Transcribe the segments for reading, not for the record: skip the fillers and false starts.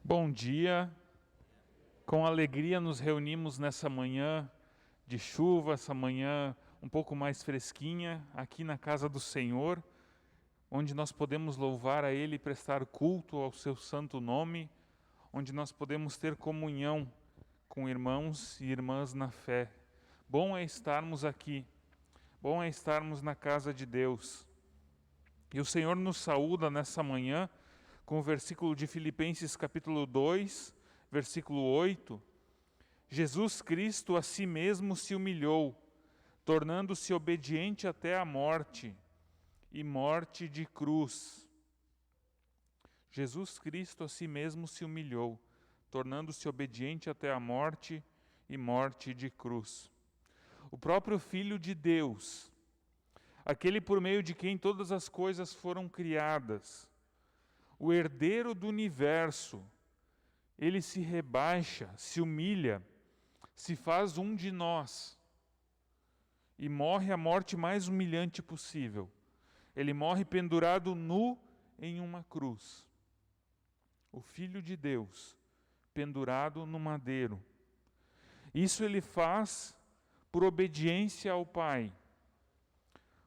Bom dia, com alegria nos reunimos nessa manhã de chuva, essa manhã um pouco mais fresquinha, aqui na casa do Senhor, onde nós podemos louvar a Ele e prestar culto ao seu santo nome, onde nós podemos ter comunhão com irmãos e irmãs na fé. Bom é estarmos aqui, bom é estarmos na casa de Deus. E o Senhor nos saúda nessa manhã com o versículo de Filipenses capítulo 2, versículo 8. Jesus Cristo a si mesmo se humilhou, tornando-se obediente até a morte, e morte de cruz. Jesus Cristo a si mesmo se humilhou, tornando-se obediente até a morte e morte de cruz. O próprio Filho de Deus, aquele por meio de quem todas as coisas foram criadas, o herdeiro do universo, ele se rebaixa, se humilha, se faz um de nós e morre a morte mais humilhante possível. Ele morre pendurado nu em uma cruz. O Filho de Deus, pendurado no madeiro. Isso ele faz por obediência ao Pai,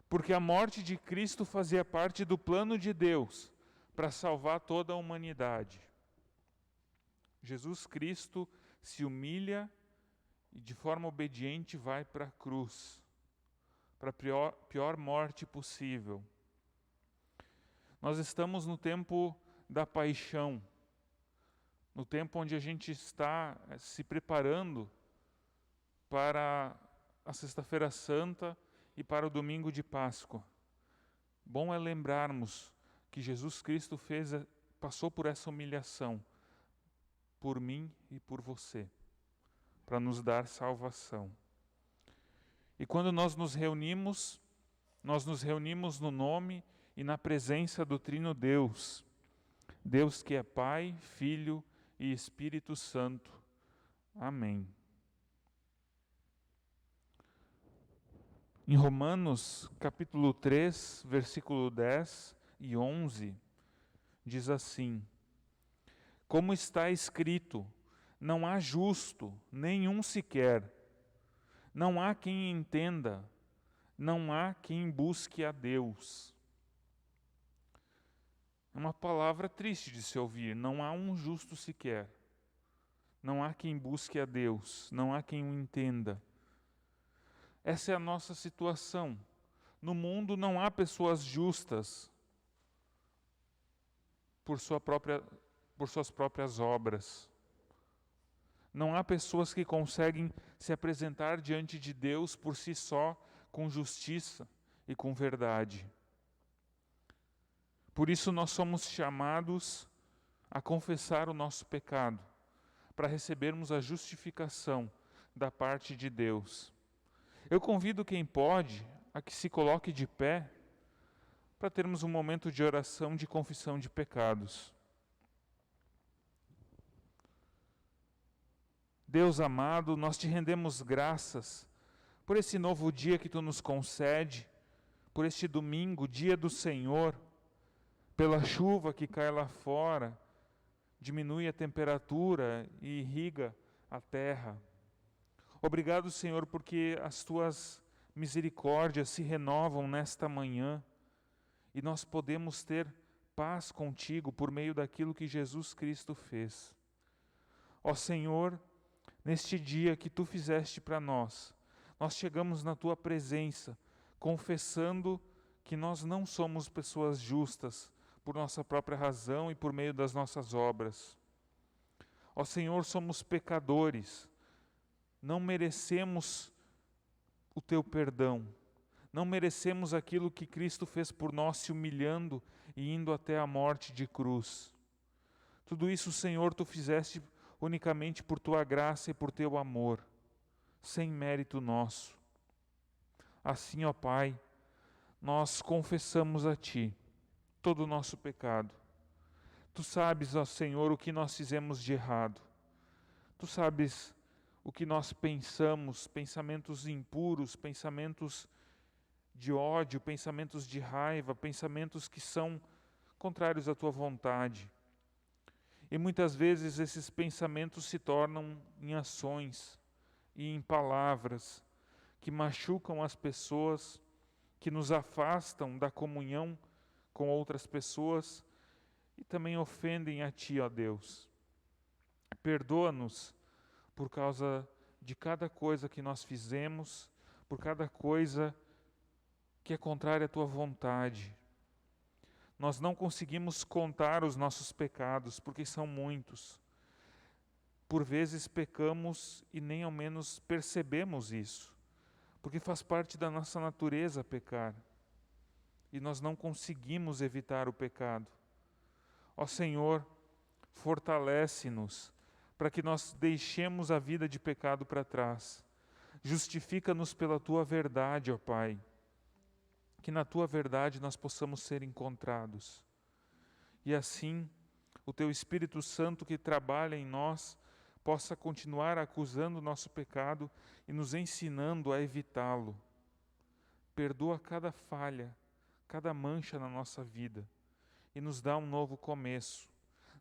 porque a morte de Cristo fazia parte do plano de Deus para salvar toda a humanidade. Jesus Cristo se humilha e de forma obediente vai para a cruz, para a pior morte possível. Nós estamos no tempo da paixão, no tempo onde a gente está se preparando para a Sexta-feira Santa e para o domingo de Páscoa. Bom é lembrarmos que Jesus Cristo passou por essa humilhação, por mim e por você, para nos dar salvação. E quando nós nos reunimos no nome e na presença do Trino Deus, Deus que é Pai, Filho e Espírito Santo. Amém. Em Romanos, capítulo 3, versículo 10 e 11, diz assim: Como está escrito, não há justo, nenhum sequer. Não há quem entenda, não há quem busque a Deus. É uma palavra triste de se ouvir, não há um justo sequer. Não há quem busque a Deus, não há quem o entenda. Essa é a nossa situação. No mundo não há pessoas justas por suas próprias obras. Não há pessoas que conseguem se apresentar diante de Deus por si só, com justiça e com verdade. Por isso nós somos chamados a confessar o nosso pecado, para recebermos a justificação da parte de Deus. Eu convido quem pode a que se coloque de pé para termos um momento de oração de confissão de pecados. Deus amado, nós te rendemos graças por esse novo dia que tu nos concede, por este domingo, dia do Senhor, pela chuva que cai lá fora, diminui a temperatura e irriga a terra. Obrigado, Senhor, porque as tuas misericórdias se renovam nesta manhã e nós podemos ter paz contigo por meio daquilo que Jesus Cristo fez. Ó Senhor, neste dia que tu fizeste para nós chegamos na tua presença, confessando que nós não somos pessoas justas por nossa própria razão e por meio das nossas obras. Ó Senhor, somos pecadores, não merecemos o teu perdão, não merecemos aquilo que Cristo fez por nós, se humilhando e indo até a morte de cruz. Tudo isso, Senhor, tu fizeste unicamente por tua graça e por teu amor, sem mérito nosso. Assim, ó Pai, nós confessamos a Ti todo o nosso pecado. Tu sabes, ó Senhor, o que nós fizemos de errado. Tu sabes o que nós pensamos, pensamentos impuros, pensamentos de ódio, pensamentos de raiva, pensamentos que são contrários à Tua vontade. E muitas vezes esses pensamentos se tornam em ações e em palavras que machucam as pessoas, que nos afastam da comunhão com outras pessoas e também ofendem a Ti, ó Deus. Perdoa-nos por causa de cada coisa que nós fizemos, por cada coisa que é contrária à Tua vontade. Nós não conseguimos contar os nossos pecados, porque são muitos. Por vezes pecamos e nem ao menos percebemos isso, porque faz parte da nossa natureza pecar. E nós não conseguimos evitar o pecado. Ó Senhor, fortalece-nos para que nós deixemos a vida de pecado para trás. Justifica-nos pela Tua verdade, ó Pai. Que na Tua verdade nós possamos ser encontrados. E assim, o Teu Espírito Santo que trabalha em nós, possa continuar acusando o nosso pecado e nos ensinando a evitá-lo. Perdoa cada falha, cada mancha na nossa vida e nos dá um novo começo.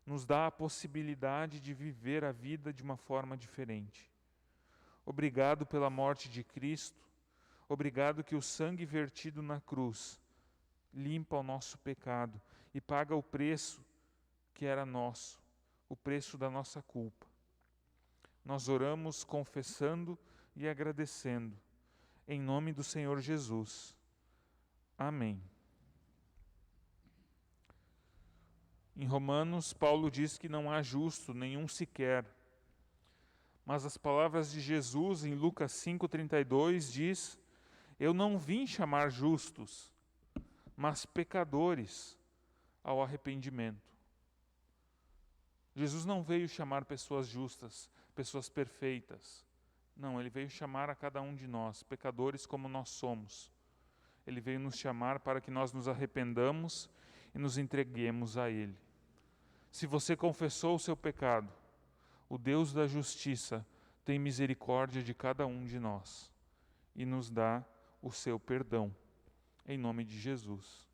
Nos dá a possibilidade de viver a vida de uma forma diferente. Obrigado pela morte de Cristo. Obrigado que o sangue vertido na cruz limpa o nosso pecado e paga o preço que era nosso, o preço da nossa culpa. Nós oramos confessando e agradecendo, em nome do Senhor Jesus. Amém. Em Romanos, Paulo diz que não há justo, nenhum sequer. Mas as palavras de Jesus em Lucas 5,32 diz: eu não vim chamar justos, mas pecadores ao arrependimento. Jesus não veio chamar pessoas justas, pessoas perfeitas. Não, Ele veio chamar a cada um de nós, pecadores como nós somos. Ele veio nos chamar para que nós nos arrependamos e nos entreguemos a Ele. Se você confessou o seu pecado, o Deus da justiça tem misericórdia de cada um de nós e nos dá o seu perdão, em nome de Jesus.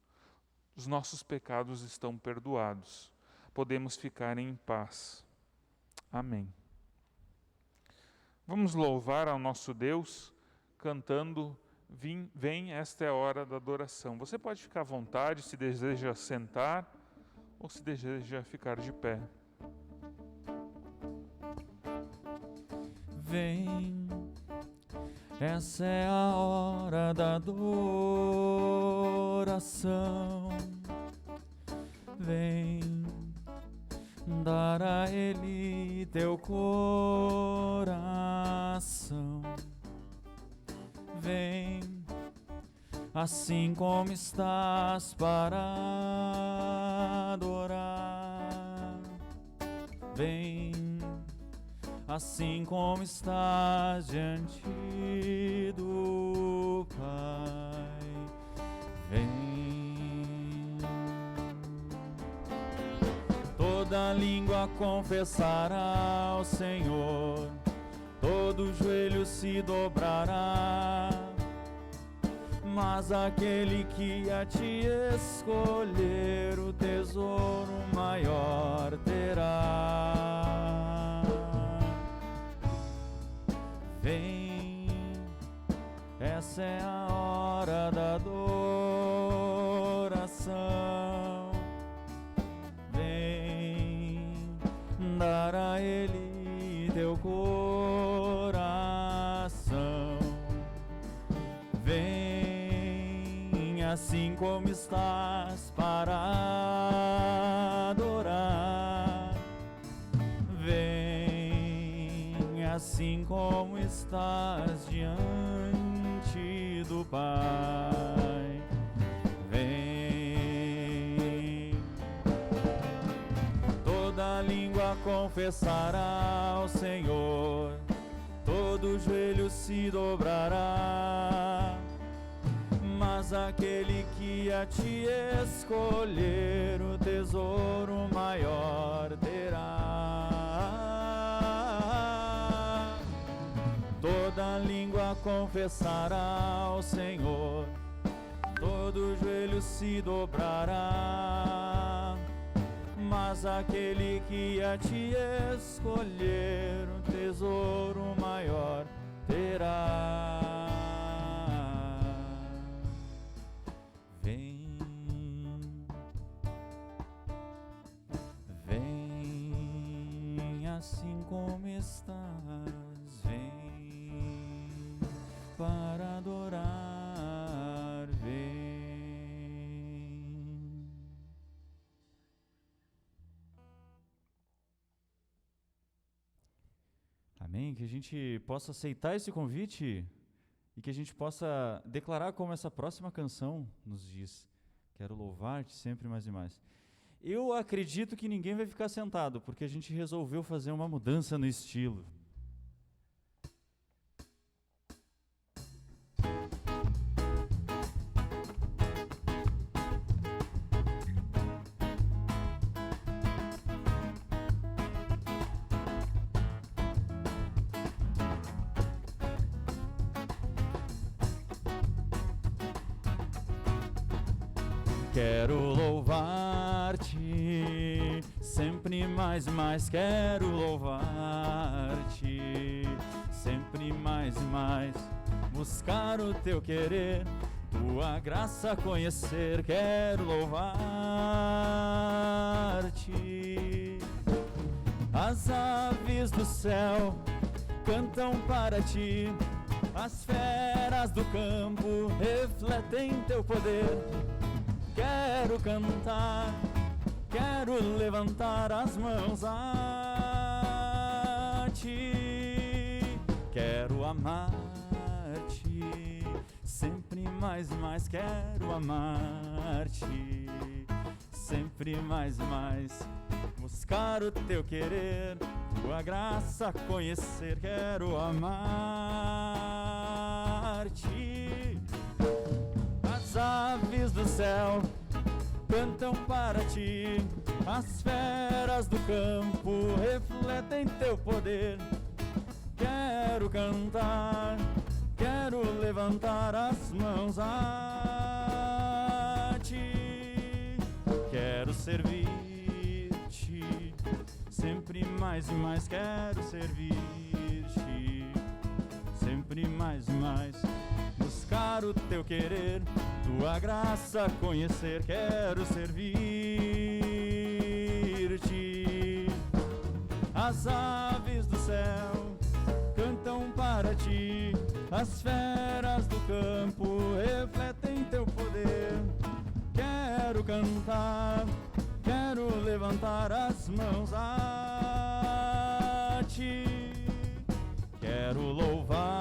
Os nossos pecados estão perdoados, podemos ficar em paz. Amém. Vamos louvar ao nosso Deus cantando Vem, esta é a hora da adoração. Você pode ficar à vontade se deseja sentar ou se deseja ficar de pé. Vem, essa é a hora da adoração. Vem, dar a Ele teu coração. Vem, assim como estás para adorar. Vem, assim como estás diante do Pai. Vem, toda língua confessará ao Senhor, todo joelho se dobrará, mas aquele que a ti escolher o tesouro maior terá. Vem, essa é a hora da adoração. Vem, dar a Ele teu coração. Vem, assim como estás para adorar. Vem, assim como estás diante do Pai. Vem, toda língua confessará ao Senhor, todo joelho se dobrará, mas aquele que a ti escolher o tesouro maior terá. Toda língua confessará ao Senhor, todo joelho se dobrará, mas Mas aquele que a te escolher, um tesouro maior terá. Vem, vem assim como estás, vem para adorar, vem. Amém? Que a gente possa aceitar esse convite e que a gente possa declarar como essa próxima canção nos diz: quero louvar-te sempre mais e mais. Eu acredito que ninguém vai ficar sentado, porque a gente resolveu fazer uma mudança no estilo. Quero louvar-te, sempre mais e mais quero louvar-te, sempre mais e mais buscar o teu querer, tua graça conhecer, quero louvar-te. As aves do céu cantam para ti, as feras do campo refletem teu poder. Quero cantar, quero levantar as mãos a ti. Quero amar-te, sempre mais e mais quero amar-te. Sempre mais e mais buscar o teu querer, tua graça conhecer, quero amar-te. As aves do céu cantam para ti, as feras do campo refletem teu poder. Quero cantar, quero levantar as mãos a ti. Quero servir-te, sempre mais e mais quero servir-te, sempre mais e mais buscar o teu querer, tua graça conhecer, quero servir-te. As aves do céu cantam para ti, as feras do campo refletem teu poder. Quero cantar, quero levantar as mãos a ti. Quero louvar-te.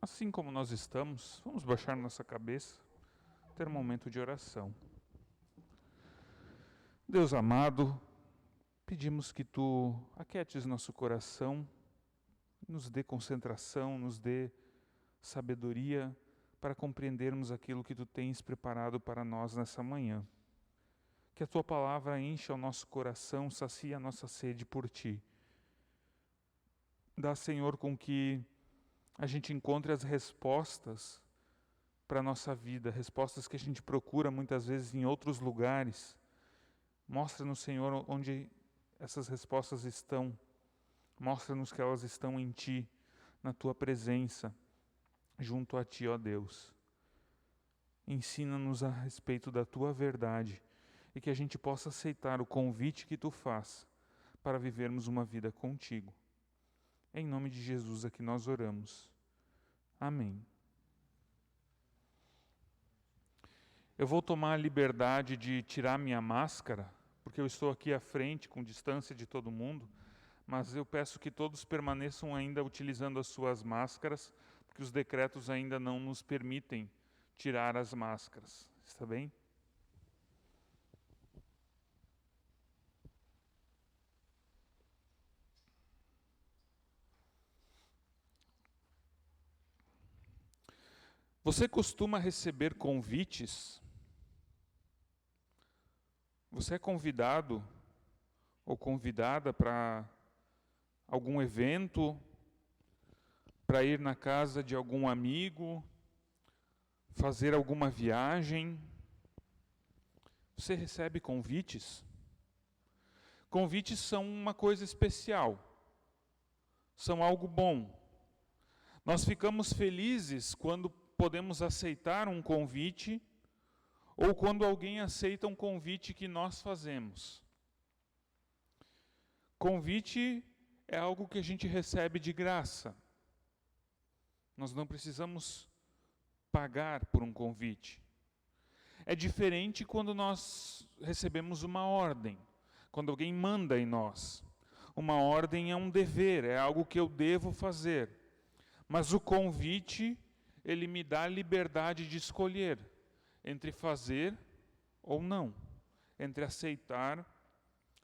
Assim como nós estamos, vamos baixar nossa cabeça, ter um momento de oração. Deus amado, pedimos que Tu aquietes nosso coração, nos dê concentração, nos dê sabedoria para compreendermos aquilo que Tu tens preparado para nós nessa manhã. Que a Tua palavra encha o nosso coração, sacia a nossa sede por Ti. Dá, Senhor, com que a gente encontre as respostas para a nossa vida, respostas que a gente procura muitas vezes em outros lugares. Mostra-nos, Senhor, onde essas respostas estão. Mostra-nos que elas estão em Ti, na Tua presença, junto a Ti, ó Deus. Ensina-nos a respeito da Tua verdade e que a gente possa aceitar o convite que Tu faz para vivermos uma vida contigo. Em nome de Jesus é que nós oramos. Amém. Eu vou tomar a liberdade de tirar minha máscara, porque eu estou aqui à frente, com distância de todo mundo, mas eu peço que todos permaneçam ainda utilizando as suas máscaras, porque os decretos ainda não nos permitem tirar as máscaras. Está bem? Você costuma receber convites? Você é convidado ou convidada para algum evento, para ir na casa de algum amigo, fazer alguma viagem? Você recebe convites? Convites são uma coisa especial, são algo bom. Nós ficamos felizes quando podemos aceitar um convite ou quando alguém aceita um convite que nós fazemos. Convite é algo que a gente recebe de graça. Nós não precisamos pagar por um convite. É diferente quando nós recebemos uma ordem, quando alguém manda em nós. Uma ordem é um dever, é algo que eu devo fazer. Mas o convite, ele me dá a liberdade de escolher entre fazer ou não, entre aceitar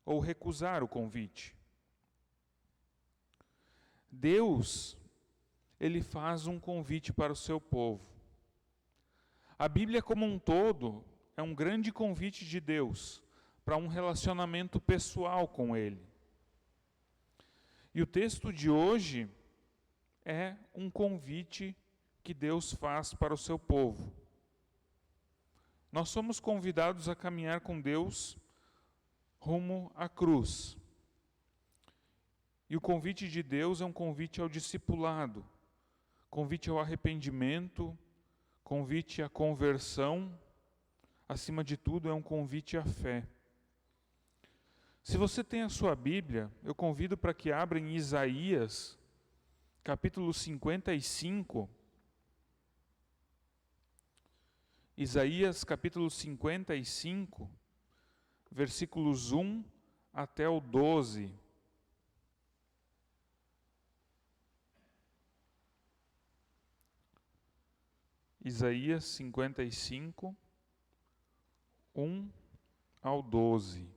ou recusar o convite. Deus, ele faz um convite para o seu povo. A Bíblia como um todo é um grande convite de Deus para um relacionamento pessoal com Ele. E o texto de hoje é um convite que Deus faz para o seu povo. Nós somos convidados a caminhar com Deus rumo à cruz. E o convite de Deus é um convite ao discipulado, convite ao arrependimento, convite à conversão, acima de tudo é um convite à fé. Se você tem a sua Bíblia, eu convido para que abra em Isaías, capítulo 55. Isaías, capítulo 55, versículos 1 até o 12. Isaías 55, 1 ao 12.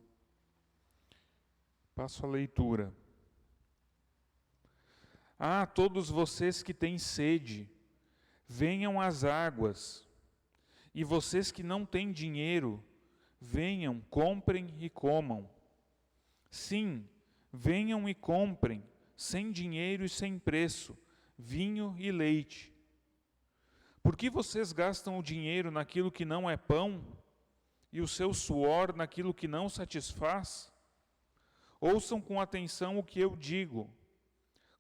Passo a leitura. Ah, todos vocês que têm sede, venham às águas. E vocês que não têm dinheiro, venham, comprem e comam. Sim, venham e comprem, sem dinheiro e sem preço, vinho e leite. Por que vocês gastam o dinheiro naquilo que não é pão, e o seu suor naquilo que não satisfaz? Ouçam com atenção o que eu digo.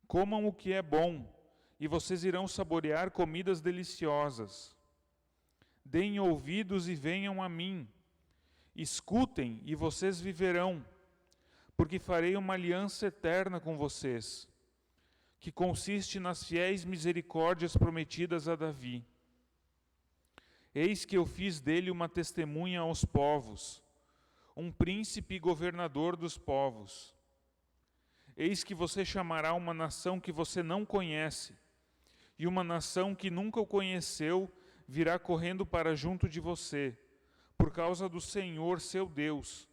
Comam o que é bom, e vocês irão saborear comidas deliciosas. Deem ouvidos e venham a mim. Escutem e vocês viverão, porque farei uma aliança eterna com vocês, que consiste nas fiéis misericórdias prometidas a Davi. Eis que eu fiz dele uma testemunha aos povos, um príncipe e governador dos povos. Eis que você chamará uma nação que você não conhece, e uma nação que nunca o conheceu virá correndo para junto de você, por causa do Senhor seu Deus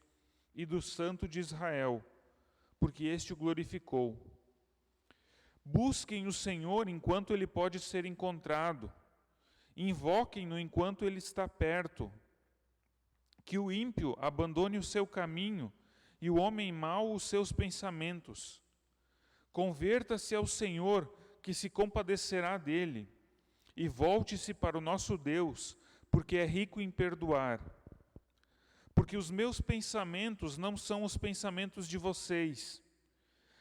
e do Santo de Israel, porque este o glorificou. Busquem o Senhor enquanto ele pode ser encontrado, invoquem-no enquanto ele está perto. Que o ímpio abandone o seu caminho e o homem mau os seus pensamentos. Converta-se ao Senhor, que se compadecerá dele, e volte-se para o nosso Deus, porque é rico em perdoar. Porque os meus pensamentos não são os pensamentos de vocês,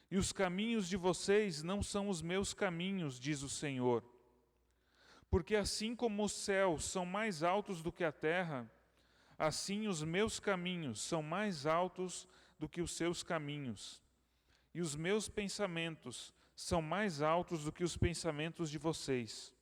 e os caminhos de vocês não são os meus caminhos, diz o Senhor. Porque assim como os céus são mais altos do que a terra, assim os meus caminhos são mais altos do que os seus caminhos, e os meus pensamentos são mais altos do que os pensamentos de vocês.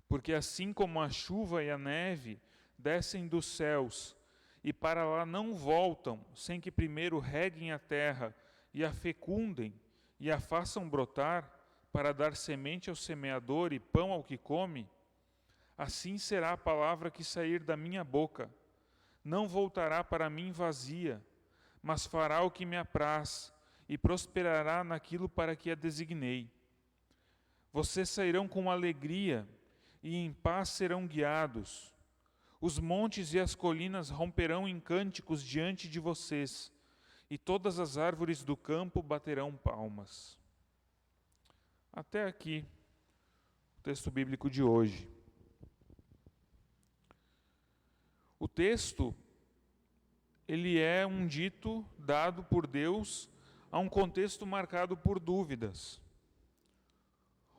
Porque assim como a chuva e a neve descem dos céus, e para lá não voltam, sem que primeiro reguem a terra, e a fecundem, e a façam brotar, para dar semente ao semeador e pão ao que come, assim será a palavra que sair da minha boca. Não voltará para mim vazia, mas fará o que me apraz, e prosperará naquilo para que a designei. Vocês sairão com alegria, e em paz serão guiados. Os montes e as colinas romperão em cânticos diante de vocês, e todas as árvores do campo baterão palmas. Até aqui, o texto bíblico de hoje. O texto, ele é um dito dado por Deus a um contexto marcado por dúvidas.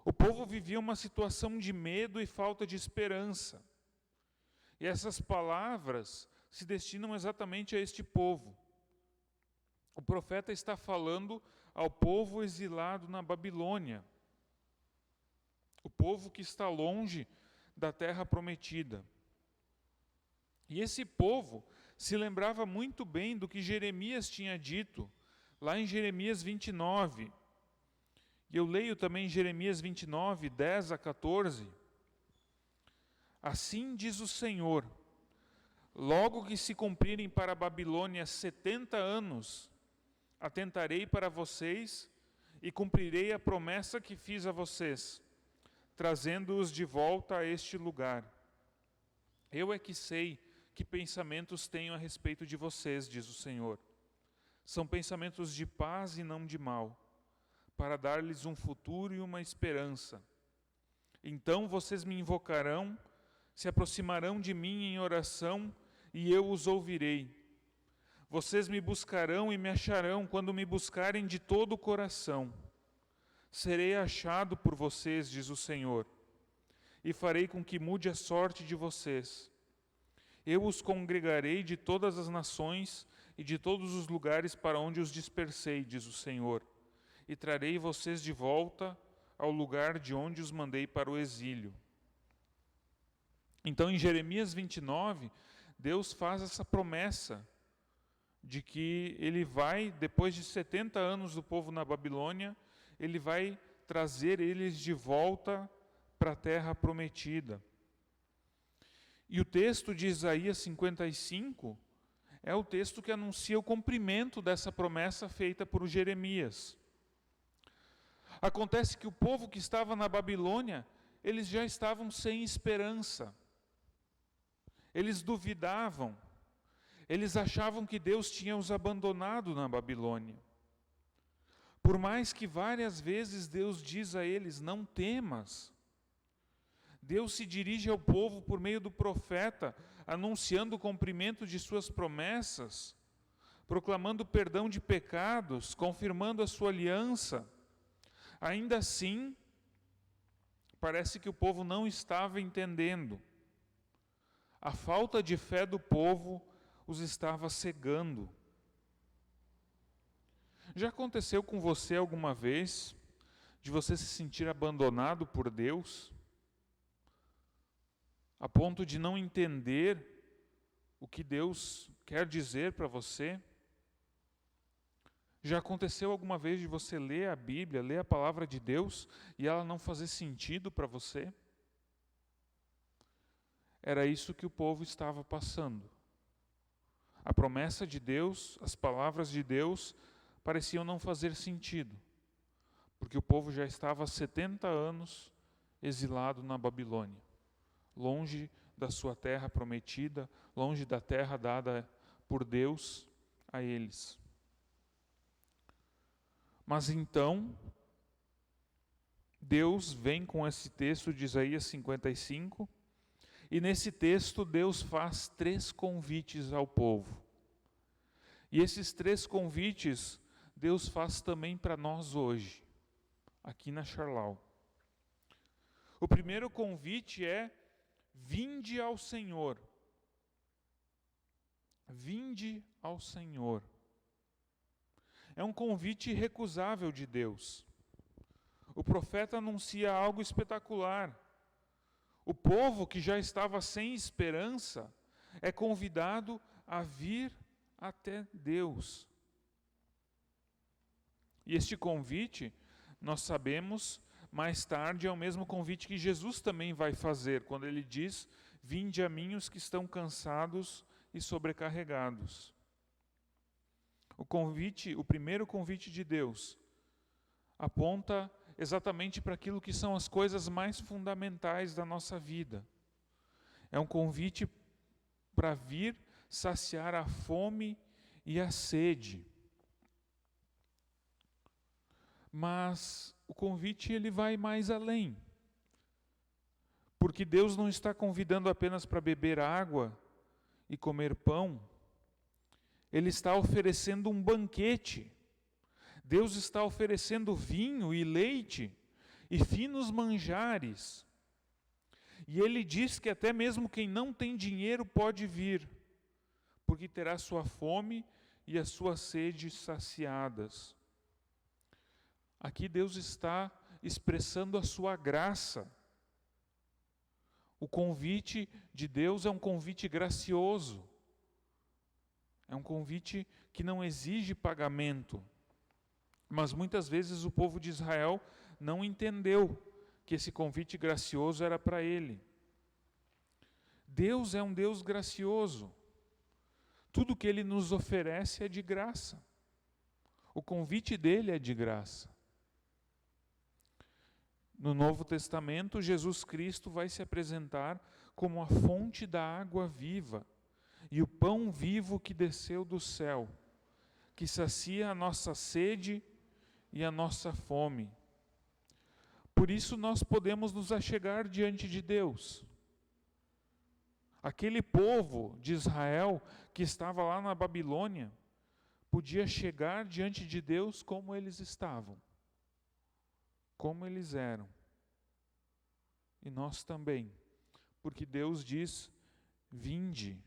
O povo vivia uma situação de medo e falta de esperança. E essas palavras se destinam exatamente a este povo. O profeta está falando ao povo exilado na Babilônia, o povo que está longe da terra prometida. E esse povo se lembrava muito bem do que Jeremias tinha dito, lá em Jeremias 29. E eu leio também Jeremias 29, 10 a 14. Assim diz o Senhor: logo que se cumprirem para a Babilônia 70 anos, atentarei para vocês e cumprirei a promessa que fiz a vocês, trazendo-os de volta a este lugar. Eu é que sei que pensamentos tenho a respeito de vocês, diz o Senhor. São pensamentos de paz e não de mal, para dar-lhes um futuro e uma esperança. Então vocês me invocarão, se aproximarão de mim em oração, e eu os ouvirei. Vocês me buscarão e me acharão quando me buscarem de todo o coração. Serei achado por vocês, diz o Senhor, e farei com que mude a sorte de vocês. Eu os congregarei de todas as nações e de todos os lugares para onde os dispersei, diz o Senhor, e trarei vocês de volta ao lugar de onde os mandei para o exílio. Então, em Jeremias 29, Deus faz essa promessa de que Ele vai, depois de 70 anos do povo na Babilônia, Ele vai trazer eles de volta para a terra prometida. E o texto de Isaías 55 é o texto que anuncia o cumprimento dessa promessa feita por Jeremias. Acontece que o povo que estava na Babilônia, eles já estavam sem esperança. Eles duvidavam. Eles achavam que Deus tinha os abandonado na Babilônia. Por mais que várias vezes Deus diz a eles: não temas. Deus se dirige ao povo por meio do profeta, anunciando o cumprimento de suas promessas, proclamando perdão de pecados, confirmando a sua aliança. Ainda assim, parece que o povo não estava entendendo. A falta de fé do povo os estava cegando. Já aconteceu com você alguma vez de você se sentir abandonado por Deus, a ponto de não entender o que Deus quer dizer para você? Já aconteceu alguma vez de você ler a Bíblia, ler a palavra de Deus e ela não fazer sentido para você? Era isso que o povo estava passando. A promessa de Deus, as palavras de Deus pareciam não fazer sentido, porque o povo já estava há 70 anos exilado na Babilônia, longe da sua terra prometida, longe da terra dada por Deus a eles. Mas então, Deus vem com esse texto de Isaías 55, e nesse texto Deus faz 3 convites ao povo. E esses 3 convites Deus faz também para nós hoje, aqui na Charlau. O primeiro convite é: vinde ao Senhor. Vinde ao Senhor. É um convite irrecusável de Deus. O profeta anuncia algo espetacular. O povo que já estava sem esperança é convidado a vir até Deus. E este convite, nós sabemos, mais tarde é o mesmo convite que Jesus também vai fazer, quando ele diz: vinde a mim os que estão cansados e sobrecarregados. O primeiro convite de Deus, aponta exatamente para aquilo que são as coisas mais fundamentais da nossa vida. É um convite para vir saciar a fome e a sede. Mas o convite ele vai mais além. Porque Deus não está convidando apenas para beber água e comer pão. Ele está oferecendo um banquete. Deus está oferecendo vinho e leite e finos manjares. E Ele diz que até mesmo quem não tem dinheiro pode vir, porque terá sua fome e a sua sede saciadas. Aqui Deus está expressando a sua graça. O convite de Deus é um convite gracioso. É um convite que não exige pagamento. Mas muitas vezes o povo de Israel não entendeu que esse convite gracioso era para ele. Deus é um Deus gracioso. Tudo que Ele nos oferece é de graça. O convite dele é de graça. No Novo Testamento, Jesus Cristo vai se apresentar como a fonte da água viva e o pão vivo que desceu do céu, que sacia a nossa sede e a nossa fome. Por isso nós podemos nos achegar diante de Deus. Aquele povo de Israel que estava lá na Babilônia podia chegar diante de Deus como eles estavam, como eles eram. E nós também, porque Deus diz: vinde,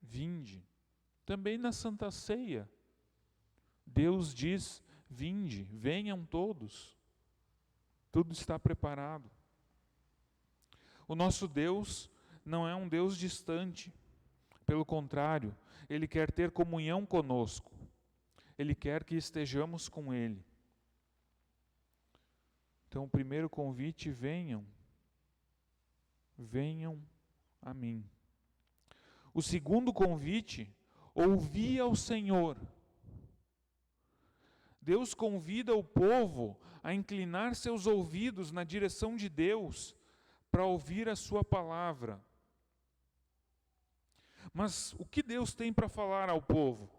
vinde. Também na Santa Ceia, Deus diz: vinde, venham todos. Tudo está preparado. O nosso Deus não é um Deus distante. Pelo contrário, Ele quer ter comunhão conosco. Ele quer que estejamos com Ele. Então, o primeiro convite: venham. Venham a mim. O segundo convite: ouvi ao Senhor. Deus convida o povo a inclinar seus ouvidos na direção de Deus para ouvir a sua palavra. Mas o que Deus tem para falar ao povo?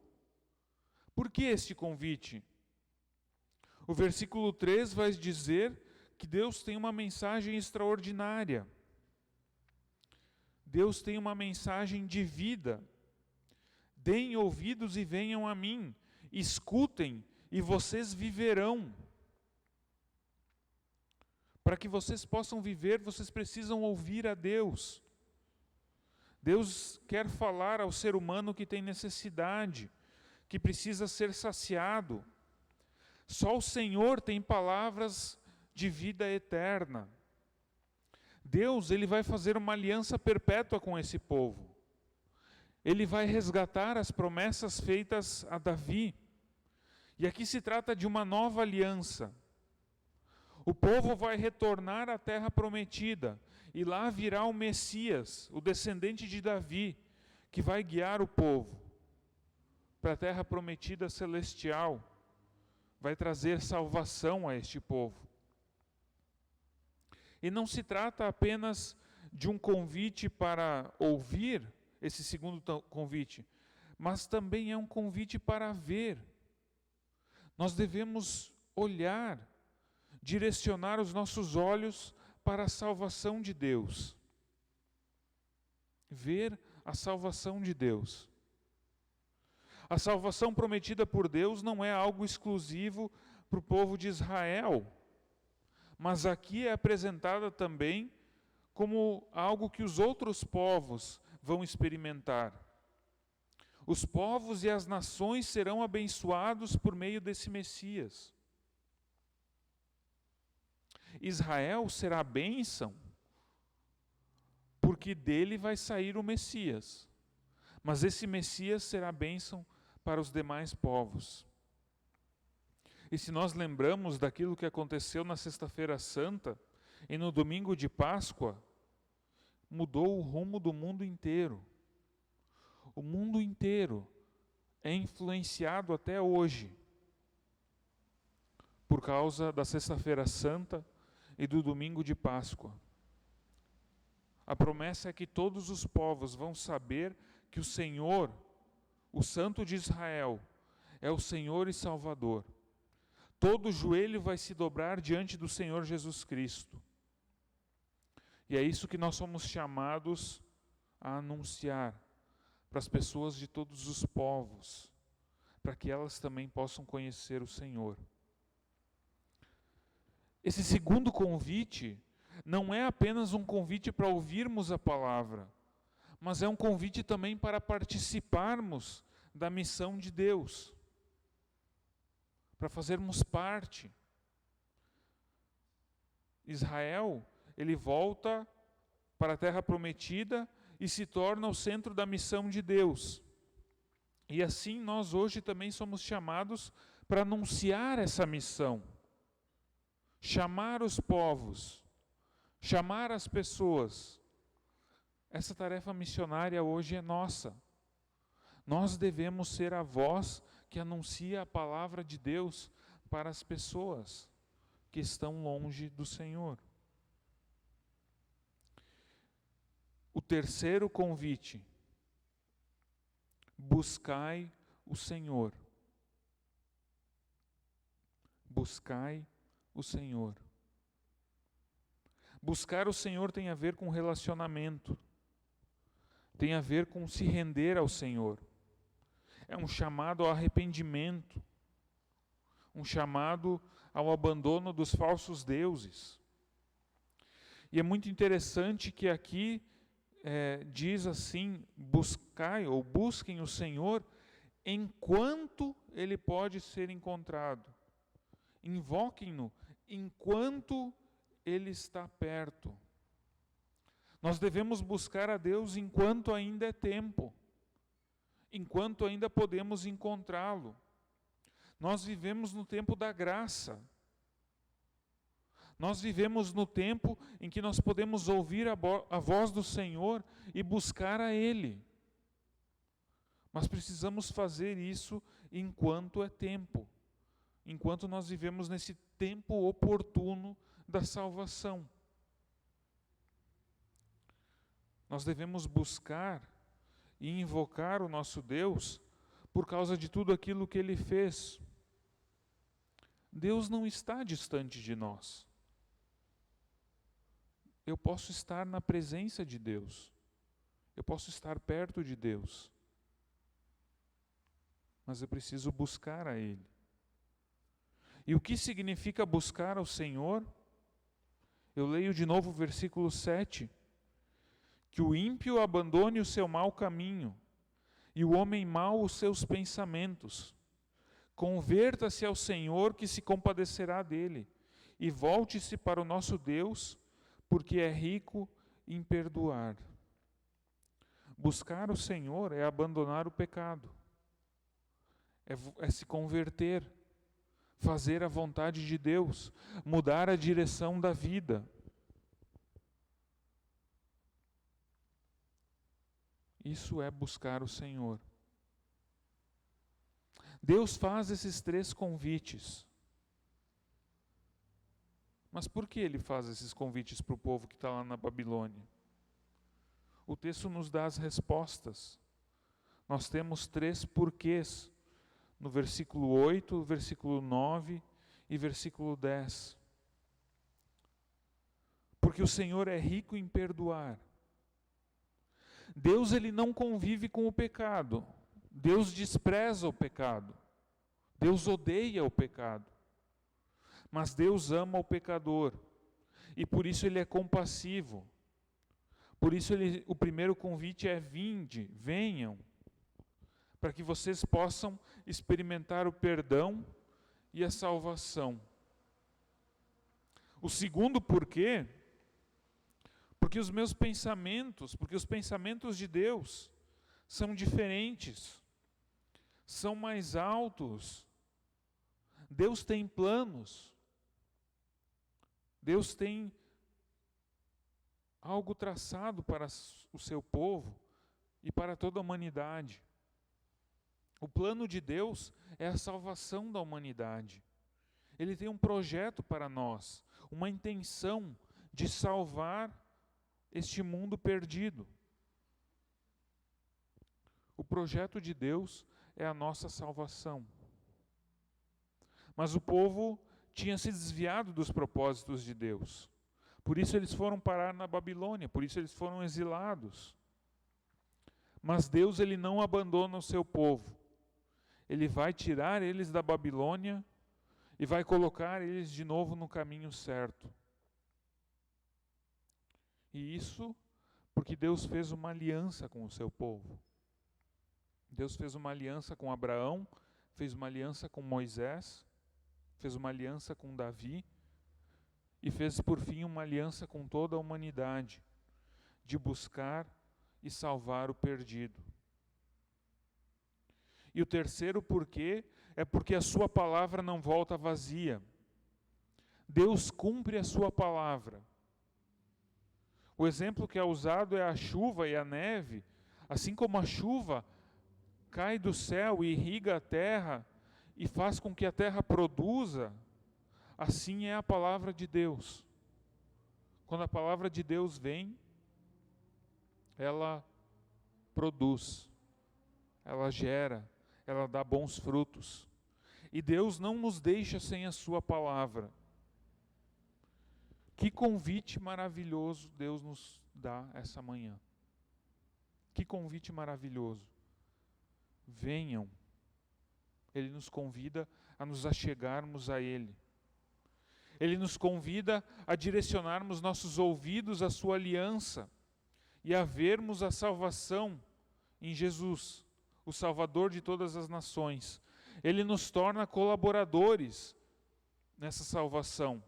Por que este convite? O versículo 3 vai dizer que Deus tem uma mensagem extraordinária. Deus tem uma mensagem de vida. Deem ouvidos e venham a mim. Escutem e vocês viverão. Para que vocês possam viver, vocês precisam ouvir a Deus. Deus quer falar ao ser humano que tem necessidade, que precisa ser saciado. Só o Senhor tem palavras de vida eterna. Deus, Ele vai fazer uma aliança perpétua com esse povo. Ele vai resgatar as promessas feitas a Davi. E aqui se trata de uma nova aliança. O povo vai retornar à terra prometida, e lá virá o Messias, o descendente de Davi, que vai guiar o povo para a terra prometida celestial, vai trazer salvação a este povo. E não se trata apenas de um convite para ouvir, esse segundo convite, mas também é um convite para ver. Nós devemos olhar, direcionar os nossos olhos para a salvação de Deus. Ver a salvação de Deus. A salvação prometida por Deus não é algo exclusivo para o povo de Israel, mas aqui é apresentada também como algo que os outros povos vão experimentar. Os povos e as nações serão abençoados por meio desse Messias. Israel será bênção, porque dele vai sair o Messias. Mas esse Messias será bênção para os demais povos. E se nós lembramos daquilo que aconteceu na Sexta-feira Santa e no domingo de Páscoa, mudou o rumo do mundo inteiro. O mundo inteiro é influenciado até hoje por causa da Sexta-feira Santa e do Domingo de Páscoa. A promessa é que todos os povos vão saber que o Senhor, o Santo de Israel, é o Senhor e Salvador. Todo joelho vai se dobrar diante do Senhor Jesus Cristo. E é isso que nós somos chamados a anunciar para as pessoas de todos os povos, para que elas também possam conhecer o Senhor. Esse segundo convite não é apenas um convite para ouvirmos a palavra, mas é um convite também para participarmos da missão de Deus, para fazermos parte. Israel, ele volta para a terra prometida e se torna o centro da missão de Deus. E assim nós hoje também somos chamados para anunciar essa missão, chamar os povos, chamar as pessoas. Essa tarefa missionária hoje é nossa. Nós devemos ser a voz que anuncia a palavra de Deus para as pessoas que estão longe do Senhor. O terceiro convite: buscai o Senhor. Buscai o Senhor. Buscar o Senhor tem a ver com relacionamento, tem a ver com se render ao Senhor. É um chamado ao arrependimento, um chamado ao abandono dos falsos deuses. E é muito interessante que aqui diz assim: buscai ou busquem o Senhor enquanto Ele pode ser encontrado. Invoquem-no enquanto Ele está perto. Nós devemos buscar a Deus enquanto ainda é tempo, enquanto ainda podemos encontrá-lo. Nós vivemos no tempo da graça. Nós vivemos no tempo em que nós podemos ouvir a voz do Senhor e buscar a Ele. Mas precisamos fazer isso enquanto é tempo, enquanto nós vivemos nesse tempo oportuno da salvação. Nós devemos buscar e invocar o nosso Deus por causa de tudo aquilo que Ele fez. Deus não está distante de nós. Eu posso estar na presença de Deus. Eu posso estar perto de Deus. Mas eu preciso buscar a Ele. E o que significa buscar ao Senhor? Eu leio de novo o versículo 7. Que o ímpio abandone o seu mau caminho, e o homem mau os seus pensamentos. Converta-se ao Senhor, que se compadecerá dele, e volte-se para o nosso Deus, porque é rico em perdoar. Buscar o Senhor é abandonar o pecado, é se converter, fazer a vontade de Deus, mudar a direção da vida. Isso é buscar o Senhor. Deus faz esses 3 convites. Mas por que Ele faz esses convites para o povo que está lá na Babilônia? O texto nos dá as respostas. Nós temos 3 porquês, no versículo 8, versículo 9 e versículo 10. Porque o Senhor é rico em perdoar. Deus, Ele não convive com o pecado. Deus despreza o pecado. Deus odeia o pecado. Mas Deus ama o pecador. E por isso Ele é compassivo. Por isso o primeiro convite é: vinde, venham, para que vocês possam experimentar o perdão e a salvação. O segundo porquê, porque os pensamentos de Deus são diferentes, são mais altos. Deus tem planos, Deus tem algo traçado para o seu povo e para toda a humanidade. O plano de Deus é a salvação da humanidade. Ele tem um projeto para nós, uma intenção de salvar este mundo perdido. O projeto de Deus é a nossa salvação. Mas o povo tinha se desviado dos propósitos de Deus. Por isso eles foram parar na Babilônia, por isso eles foram exilados. Mas Deus, ele não abandona o seu povo. Ele vai tirar eles da Babilônia e vai colocar eles de novo no caminho certo. E isso porque Deus fez uma aliança com o seu povo. Deus fez uma aliança com Abraão, fez uma aliança com Moisés, fez uma aliança com Davi e fez por fim uma aliança com toda a humanidade, de buscar e salvar o perdido. E o terceiro porquê é porque a sua palavra não volta vazia. Deus cumpre a sua palavra. O exemplo que é usado é a chuva e a neve. Assim como a chuva cai do céu e irriga a terra e faz com que a terra produza, assim é a palavra de Deus. Quando a palavra de Deus vem, ela produz, ela gera, ela dá bons frutos. E Deus não nos deixa sem a sua palavra. Que convite maravilhoso Deus nos dá essa manhã. Que convite maravilhoso. Venham. Ele nos convida a nos achegarmos a Ele. Ele nos convida a direcionarmos nossos ouvidos à sua aliança e a vermos a salvação em Jesus, o Salvador de todas as nações. Ele nos torna colaboradores nessa salvação.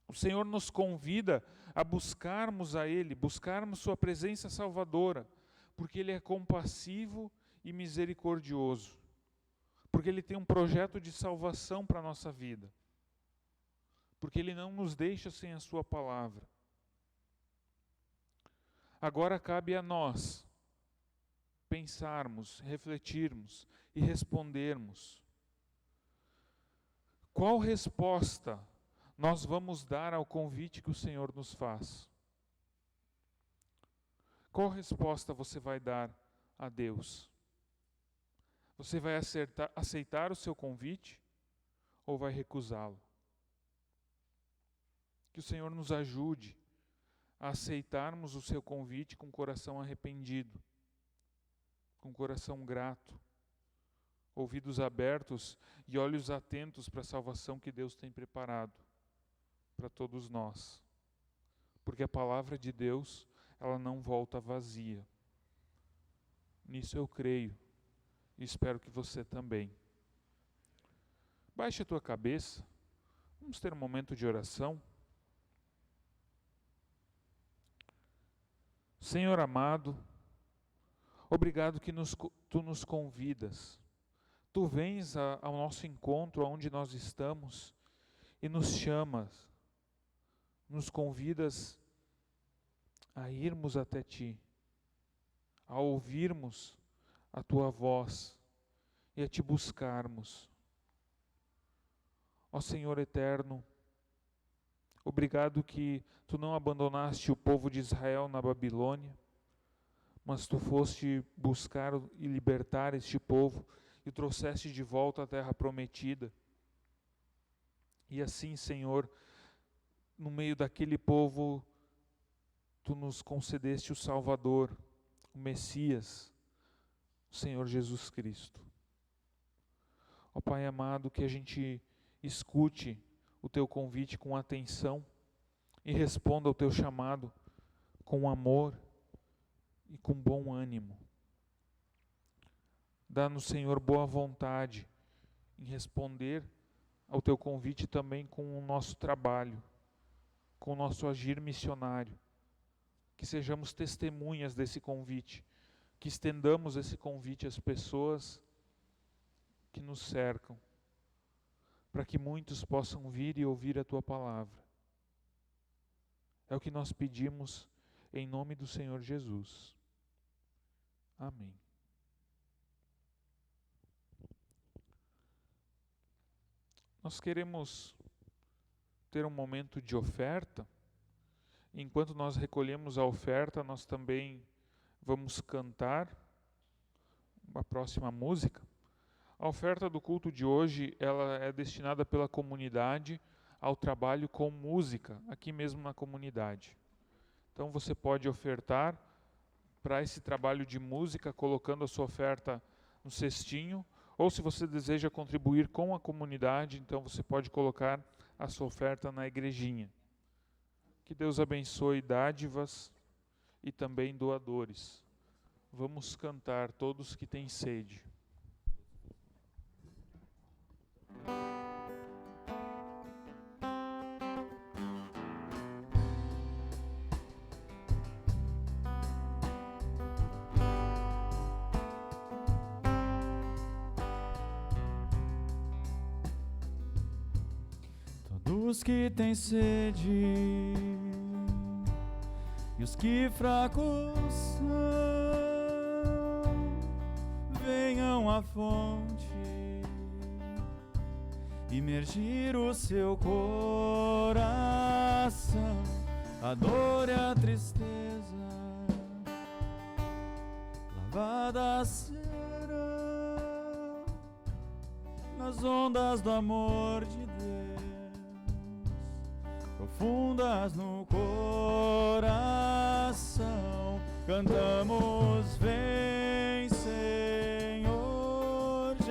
O Senhor nos convida a buscarmos a Ele, buscarmos sua presença salvadora, porque Ele é compassivo e misericordioso, porque Ele tem um projeto de salvação para a nossa vida, porque Ele não nos deixa sem a sua palavra. Agora cabe a nós pensarmos, refletirmos e respondermos. Qual resposta nós vamos dar ao convite que o Senhor nos faz? Qual resposta você vai dar a Deus? Você vai aceitar o seu convite ou vai recusá-lo? Que o Senhor nos ajude a aceitarmos o seu convite com o coração arrependido, com o coração grato, ouvidos abertos e olhos atentos para a salvação que Deus tem preparado para todos nós. Porque a palavra de Deus, ela não volta vazia. Nisso eu creio e espero que você também. Baixe a tua cabeça, vamos ter um momento de oração. Senhor amado, obrigado que Tu nos convidas. Tu vens ao nosso encontro, aonde nós estamos, e nos chamas, nos convidas a irmos até Ti, a ouvirmos a Tua voz e a Te buscarmos. Ó Senhor eterno, obrigado que Tu não abandonaste o povo de Israel na Babilônia, mas Tu foste buscar e libertar este povo e trouxeste de volta à terra prometida. E assim, Senhor, no meio daquele povo, Tu nos concedeste o Salvador, o Messias, o Senhor Jesus Cristo. Ó Pai amado, que a gente escute o Teu convite com atenção e responda ao Teu chamado com amor e com bom ânimo. Dá-nos, Senhor, boa vontade em responder ao Teu convite também com o nosso trabalho, com o nosso agir missionário. Que sejamos testemunhas desse convite, que estendamos esse convite às pessoas que nos cercam, para que muitos possam vir e ouvir a Tua palavra. É o que nós pedimos em nome do Senhor Jesus. Amém. nós queremos ter um momento de oferta. Enquanto nós recolhemos a oferta, nós também vamos cantar uma próxima música. A oferta do culto de hoje, ela é destinada pela comunidade ao trabalho com música, aqui mesmo na comunidade. Então você pode ofertar para esse trabalho de música, colocando a sua oferta no cestinho, ou se você deseja contribuir com a comunidade, então você pode colocar a sua oferta na igrejinha. Que Deus abençoe dádivas e também doadores. Vamos cantar todos que têm sede. Todos que têm sede e os que fracos são, venham à fonte, imergir o seu coração, a dor e a tristeza, lavadas serão nas ondas do amor de Deus, profundas no coração, cantamos: vem, Senhor Jesus,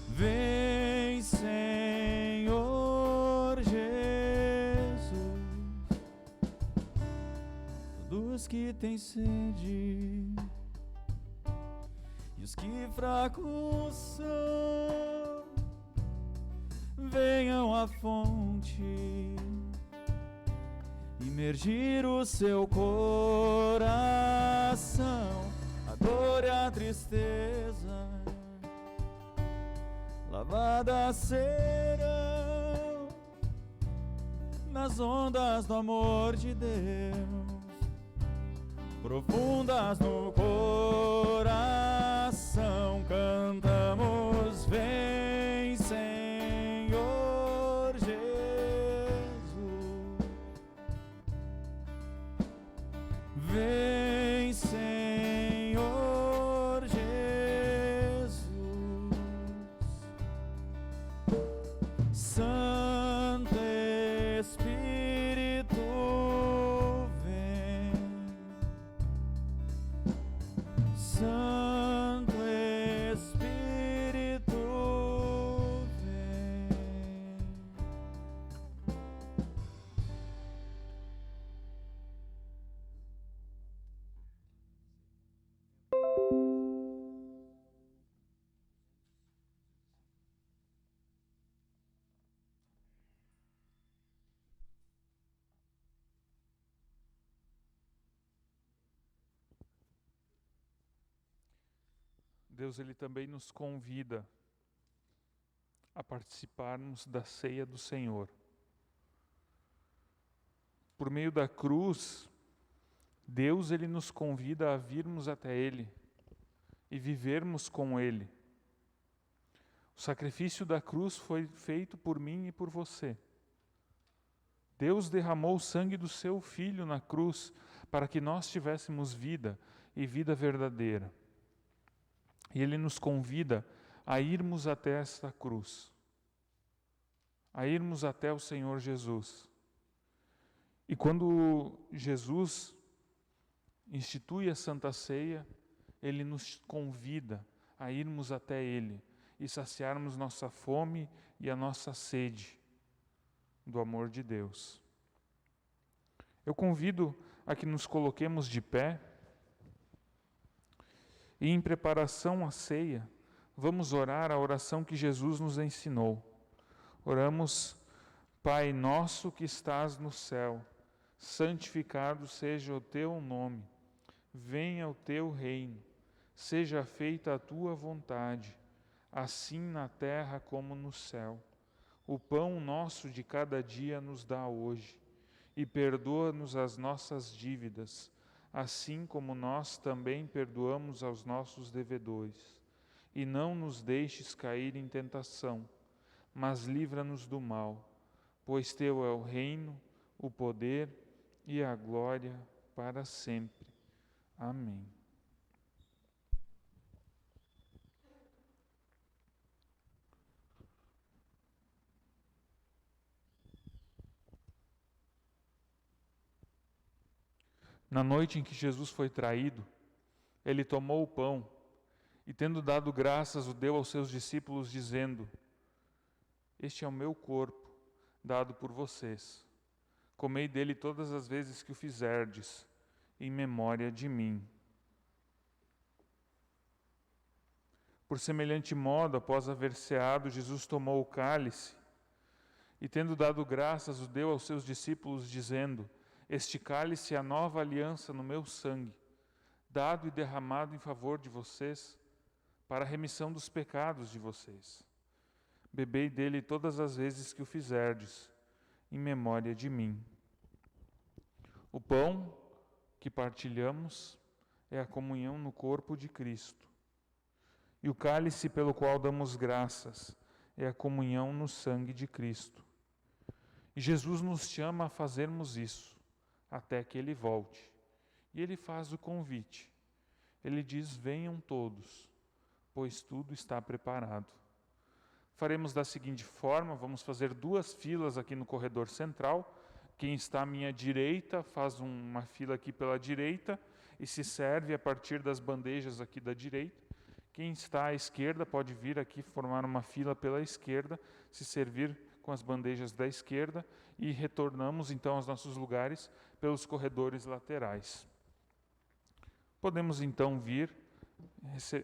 vem, Senhor Jesus. Todos que têm sede e os que fracos são, venham à fonte, imergir o seu coração, a dor e a tristeza, lavadas serão nas ondas do amor de Deus, profundas no coração, cantamos: vem, Senhor Jesus, vem, Senhor Jesus, Santo Espírito, vem, Santo Espírito, vem. Deus, Ele também nos convida a participarmos da ceia do Senhor. Por meio da cruz, Deus, Ele nos convida a virmos até Ele e vivermos com Ele. O sacrifício da cruz foi feito por mim e por você. Deus derramou o sangue do seu Filho na cruz para que nós tivéssemos vida e vida verdadeira. E Ele nos convida a irmos até esta cruz, a irmos até o Senhor Jesus. E quando Jesus institui a Santa Ceia, Ele nos convida a irmos até Ele e saciarmos nossa fome e a nossa sede do amor de Deus. Eu convido a que nos coloquemos de pé e, em preparação à ceia, vamos orar a oração que Jesus nos ensinou. Oramos: Pai nosso que estás no céu, santificado seja o teu nome, venha o teu reino, seja feita a tua vontade, assim na terra como no céu. O pão nosso de cada dia nos dá hoje, e perdoa-nos as nossas dívidas, assim como nós também perdoamos aos nossos devedores. E não nos deixes cair em tentação, mas livra-nos do mal, pois teu é o reino, o poder e a glória para sempre. Amém. Na noite em que Jesus foi traído, ele tomou o pão e, tendo dado graças, o deu aos seus discípulos, dizendo: Este é o meu corpo, dado por vocês. Comei dele todas as vezes que o fizerdes, em memória de mim. Por semelhante modo, após haver ceado, Jesus tomou o cálice e, tendo dado graças, o deu aos seus discípulos, dizendo: Este cálice é a nova aliança no meu sangue, dado e derramado em favor de vocês, para a remissão dos pecados de vocês. Bebei dele todas as vezes que o fizerdes, em memória de mim. O pão que partilhamos é a comunhão no corpo de Cristo. E o cálice pelo qual damos graças é a comunhão no sangue de Cristo. E Jesus nos chama a fazermos isso, até que Ele volte. E Ele faz o convite. Ele diz: venham todos, pois tudo está preparado. Faremos da seguinte forma: vamos fazer 2 filas aqui no corredor central. Quem está à minha direita faz uma fila aqui pela direita e se serve a partir das bandejas aqui da direita. Quem está à esquerda pode vir aqui formar uma fila pela esquerda, se servir com as bandejas da esquerda, e retornamos então aos nossos lugares pelos corredores laterais. Podemos então vir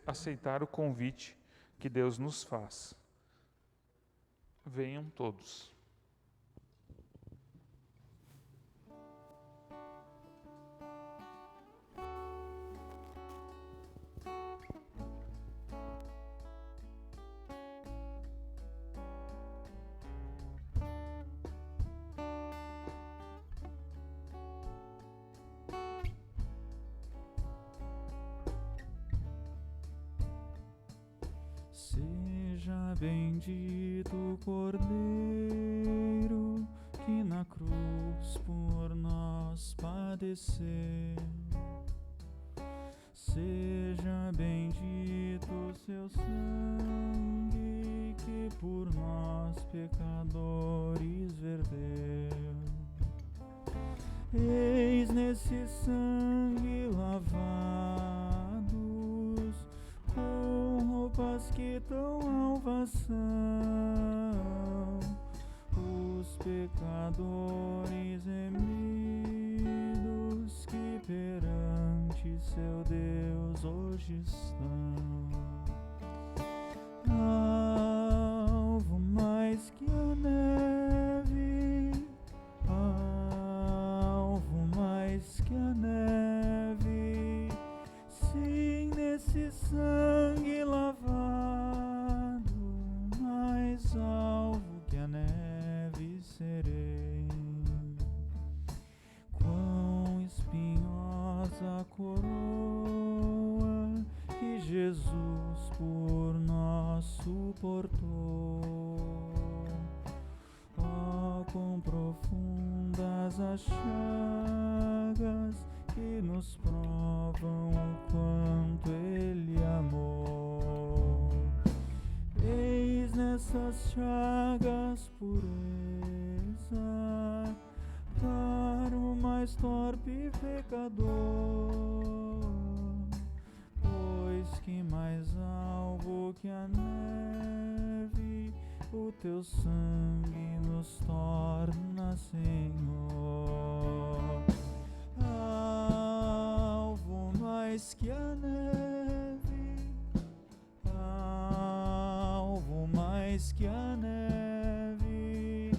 aceitar o convite que Deus nos faz. Venham todos. Seja bendito o Cordeiro que na cruz por nós padeceu. Seja bendito o seu sangue que por nós pecadores verteu. Eis nesse sangue lavados, com roupas que dão salvação, os pecadores remidos que perante seu Deus hoje estão. Alvo mais que a neve, alvo mais que a neve, sim, nesse sangue lavado, mais alvo que a neve serei. Quão espinhosa a coroa que Jesus por nós suportou. Oh, quão profundas as chagas que nos provam o quanto Ele amou. Eis nessas chagas pureza para o mais torpe pecador, pois que mais alvo que a neve o teu sangue nos torna, Senhor. Alvo mais que a neve, alvo mais que a neve,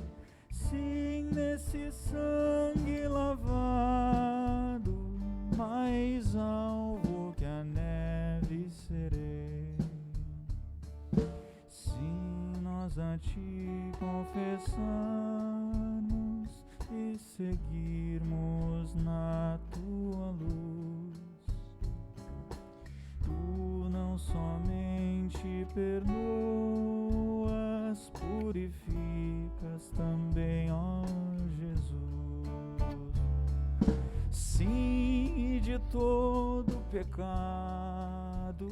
sim, nesse sangue lavado, mais alvo que a neve serei. Sim, nós a ti confessamos e seguirmos na tua luz. Tu não somente perdoas, purificas também, ó Jesus. Sim, de todo pecado.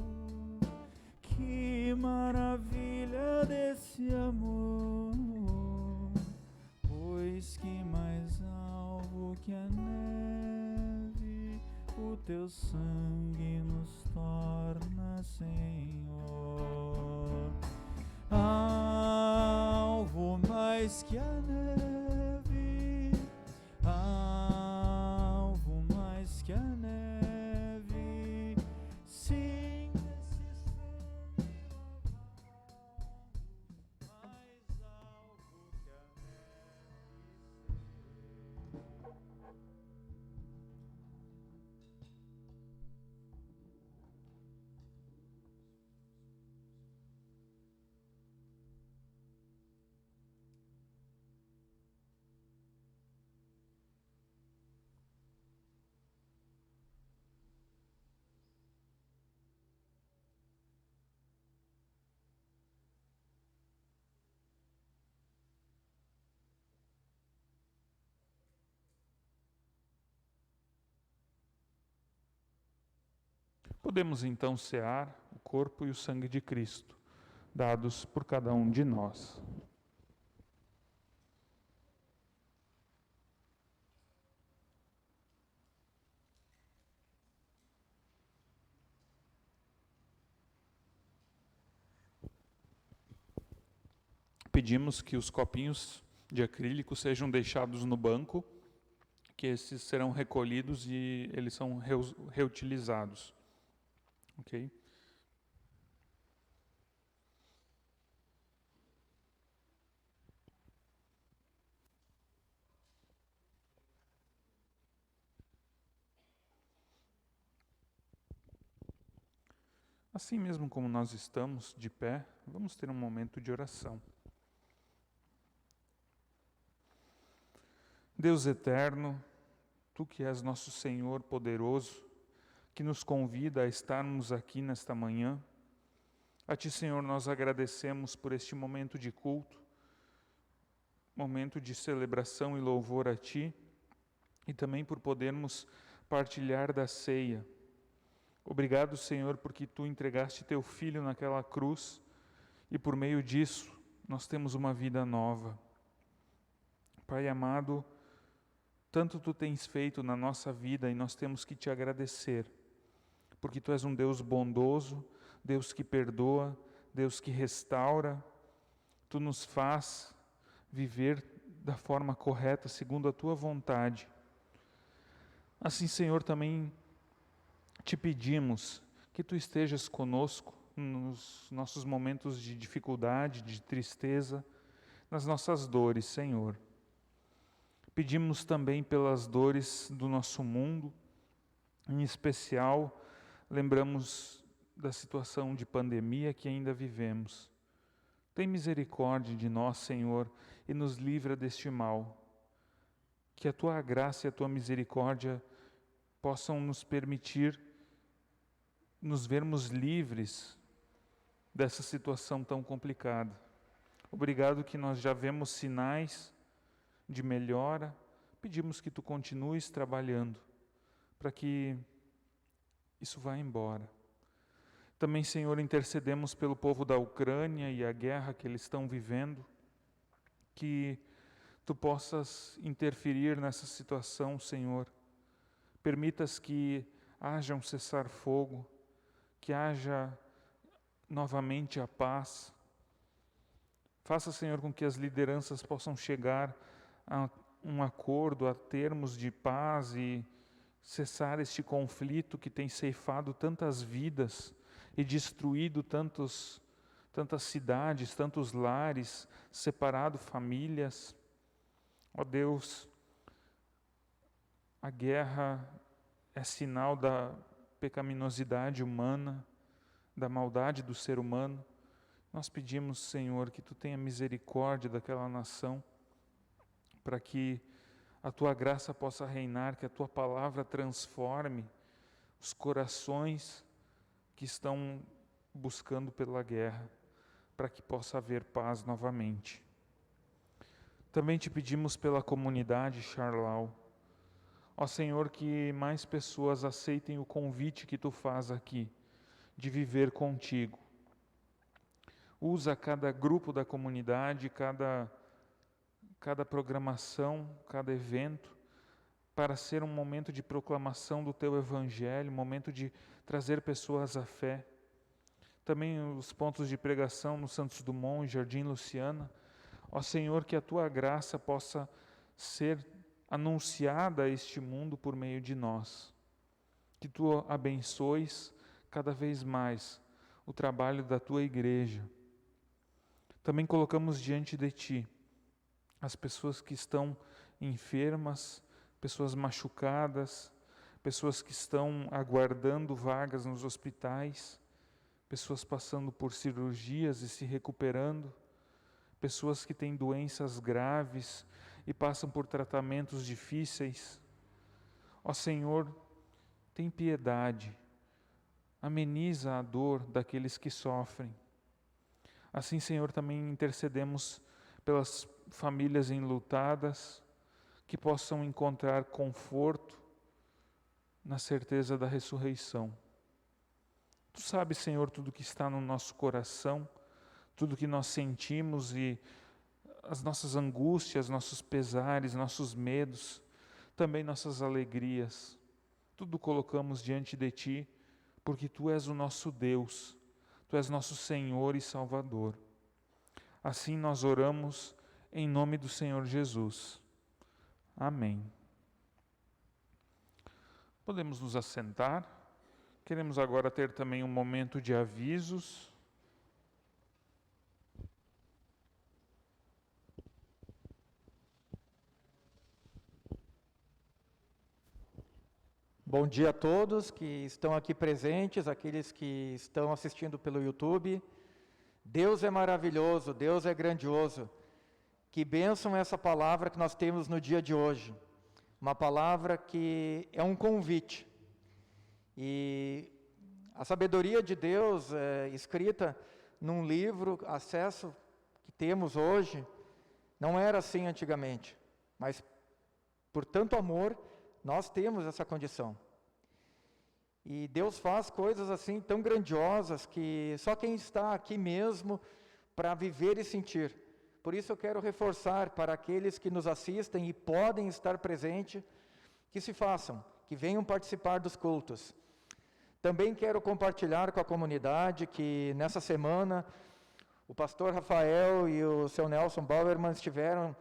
Que maravilha desse amor, pois que mais alvo que a neve, o teu sangue nos torna, Senhor. Alvo mais que a neve, alvo mais que a neve, sim. Podemos então cear o corpo e o sangue de Cristo, dados por cada um de nós. Pedimos que os copinhos de acrílico sejam deixados no banco, que esses serão recolhidos e eles são reutilizados. Ok? Assim mesmo como nós estamos de pé, vamos ter um momento de oração. Deus eterno, Tu que és nosso Senhor poderoso, que nos convida a estarmos aqui nesta manhã, a Ti, Senhor, nós agradecemos por este momento de culto, momento de celebração e louvor a Ti, e também por podermos partilhar da ceia. Obrigado, Senhor, porque Tu entregaste Teu Filho naquela cruz, e por meio disso nós temos uma vida nova. Pai amado, tanto Tu tens feito na nossa vida e nós temos que Te agradecer, porque Tu és um Deus bondoso, Deus que perdoa, Deus que restaura. Tu nos faz viver da forma correta, segundo a Tua vontade. Assim, Senhor, também Te pedimos que Tu estejas conosco nos nossos momentos de dificuldade, de tristeza, nas nossas dores, Senhor. Pedimos também pelas dores do nosso mundo, em especial, lembramos da situação de pandemia que ainda vivemos. Tem misericórdia de nós, Senhor, e nos livra deste mal. Que a Tua graça e a Tua misericórdia possam nos permitir nos vermos livres dessa situação tão complicada. Obrigado que nós já vemos sinais de melhora, pedimos que Tu continues trabalhando para que isso vá embora. Também, Senhor, intercedemos pelo povo da Ucrânia e a guerra que eles estão vivendo, que Tu possas interferir nessa situação, Senhor. Permitas que haja um cessar-fogo, que haja novamente a paz. Faça, Senhor, com que as lideranças possam chegar a um acordo, a termos de paz e cessar este conflito que tem ceifado tantas vidas e destruído tantas cidades, tantos lares, separado famílias. Ó Deus, a guerra é sinal da pecaminosidade humana, da maldade do ser humano. Nós pedimos, Senhor, que Tu tenha misericórdia daquela nação, para que a tua graça possa reinar, que a tua palavra transforme os corações que estão buscando pela guerra, para que possa haver paz novamente. Também te pedimos pela comunidade Charlau. Ó Senhor, que mais pessoas aceitem o convite que tu faz aqui, de viver contigo. Usa cada grupo da comunidade, cada programação, cada evento, para ser um momento de proclamação do teu evangelho, um momento de trazer pessoas à fé. Também os pontos de pregação no Santos Dumont e Jardim Luciana. Ó Senhor, que a tua graça possa ser anunciada a este mundo por meio de nós. Que tu abençoes cada vez mais o trabalho da tua igreja. Também colocamos diante de ti as pessoas que estão enfermas, pessoas machucadas, pessoas que estão aguardando vagas nos hospitais, pessoas passando por cirurgias e se recuperando, pessoas que têm doenças graves e passam por tratamentos difíceis. Ó Senhor, tem piedade, ameniza a dor daqueles que sofrem. Assim, Senhor, também intercedemos pelas famílias enlutadas, que possam encontrar conforto na certeza da ressurreição. Tu sabes, Senhor, tudo que está no nosso coração, tudo que nós sentimos e as nossas angústias, nossos pesares, nossos medos, também nossas alegrias. Tudo colocamos diante de Ti, porque Tu és o nosso Deus, Tu és nosso Senhor e Salvador. Assim nós oramos em nome do Senhor Jesus. Amém. Podemos nos assentar. Queremos agora ter também um momento de avisos. Bom dia a todos que estão aqui presentes, aqueles que estão assistindo pelo YouTube. Deus é maravilhoso, Deus é grandioso. Que bênção essa palavra que nós temos no dia de hoje. Uma palavra que é um convite. E a sabedoria de Deus é escrita num livro, acesso que temos hoje, não era assim antigamente. Mas por tanto amor, nós temos essa condição. E Deus faz coisas assim tão grandiosas que só quem está aqui mesmo para viver e sentir. Por isso eu quero reforçar para aqueles que nos assistem e podem estar presentes, que se façam, que venham participar dos cultos. Também quero compartilhar com a comunidade que nessa semana o pastor Rafael e o seu Nelson Bauerman estiveram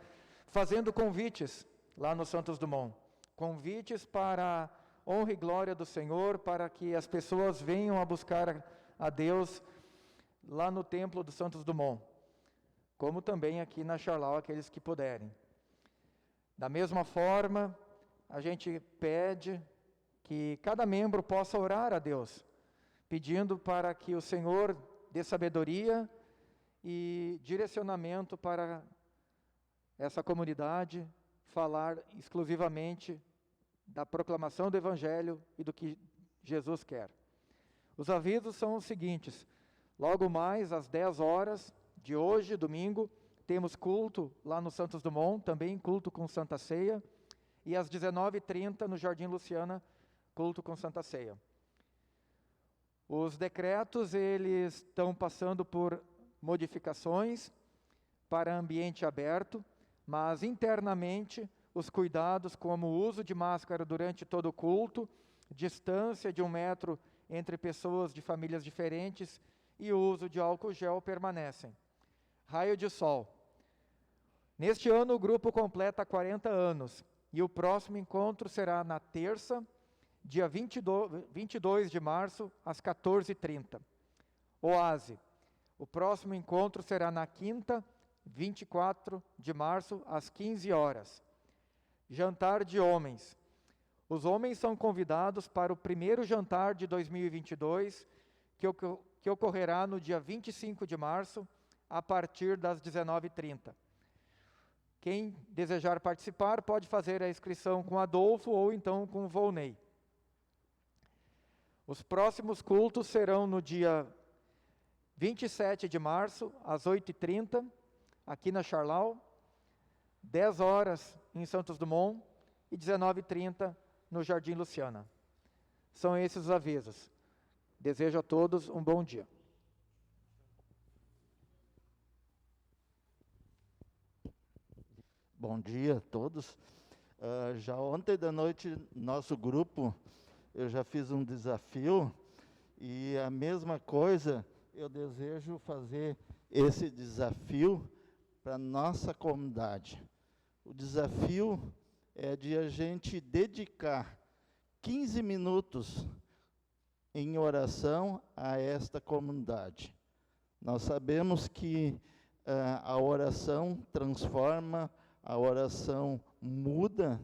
fazendo convites lá no Santos Dumont. Convites para a honra e glória do Senhor, para que as pessoas venham a buscar a Deus lá no templo do Santos Dumont, como também aqui na Charlau, aqueles que puderem. Da mesma forma, a gente pede que cada membro possa orar a Deus, pedindo para que o Senhor dê sabedoria e direcionamento para essa comunidade falar exclusivamente da proclamação do Evangelho e do que Jesus quer. Os avisos são os seguintes: logo mais às 10 horas de hoje, domingo, temos culto lá no Santos Dumont, também culto com Santa Ceia, e às 19h30 no Jardim Luciana, culto com Santa Ceia. Os decretos, eles estão passando por modificações para ambiente aberto, mas internamente os cuidados como o uso de máscara durante todo o culto, distância de 1 metro entre pessoas de famílias diferentes e o uso de álcool gel permanecem. Raio de sol. Neste ano o grupo completa 40 anos e o próximo encontro será na terça, dia 22 de março, às 14h30. Oase. O próximo encontro será na quinta, 24 de março, às 15 horas. Jantar de homens. Os homens são convidados para o primeiro jantar de 2022, que ocorrerá no dia 25 de março, a partir das 19h30. Quem desejar participar pode fazer a inscrição com Adolfo ou então com Volney. Os próximos cultos serão no dia 27 de março, às 8h30, aqui na Charlau, 10 horas em Santos Dumont e 19h30 no Jardim Luciana. São esses os avisos. Desejo a todos um bom dia. Bom dia a todos. Já ontem da noite, nosso grupo, eu já fiz um desafio e a mesma coisa eu desejo fazer esse desafio para nossa comunidade. O desafio é de a gente dedicar 15 minutos em oração a esta comunidade. Nós sabemos que a oração transforma, a oração muda,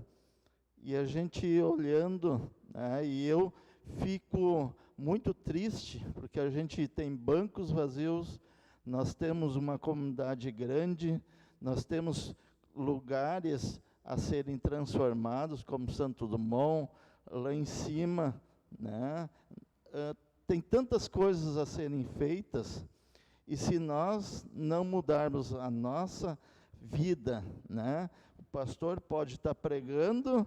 e a gente olhando, né, e eu fico muito triste, porque a gente tem bancos vazios, nós temos uma comunidade grande, nós temos lugares a serem transformados, como Santo Dumont, lá em cima, né? Tem tantas coisas a serem feitas, e se nós não mudarmos a nossa vida, né? O pastor pode estar pregando,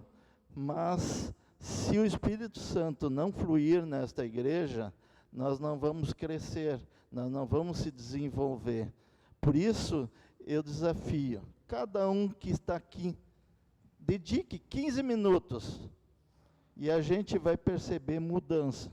mas se o Espírito Santo não fluir nesta igreja, nós não vamos crescer, nós não vamos se desenvolver. Por isso, eu desafio cada um que está aqui, dedique 15 minutos, e a gente vai perceber mudança.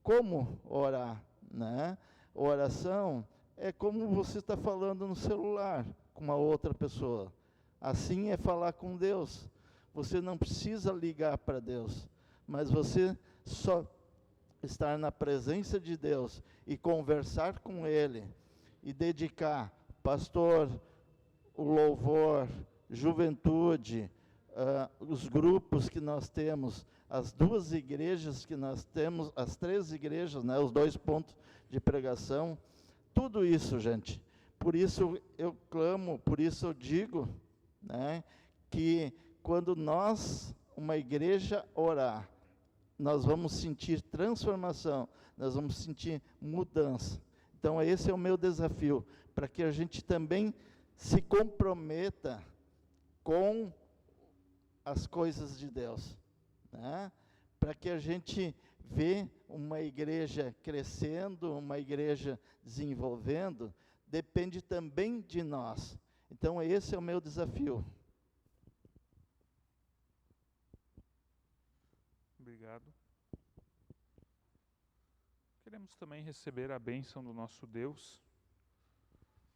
Como orar, né? Oração é como você está falando no celular com uma outra pessoa. Assim é falar com Deus. Você não precisa ligar para Deus, mas você só estar na presença de Deus e conversar com Ele e dedicar, pastor, o louvor, juventude, os grupos que nós temos, as 2 igrejas que nós temos, as 3 igrejas, né, os 2 pontos de pregação, tudo isso, gente. Por isso eu clamo, por isso eu digo, né, que quando nós, uma igreja, orar, nós vamos sentir transformação, nós vamos sentir mudança. Então esse é o meu desafio, para que a gente também se comprometa com as coisas de Deus, né? Para que a gente vê uma igreja crescendo, uma igreja desenvolvendo, depende também de nós. Então esse é o meu desafio. Obrigado. Queremos também receber a bênção do nosso Deus.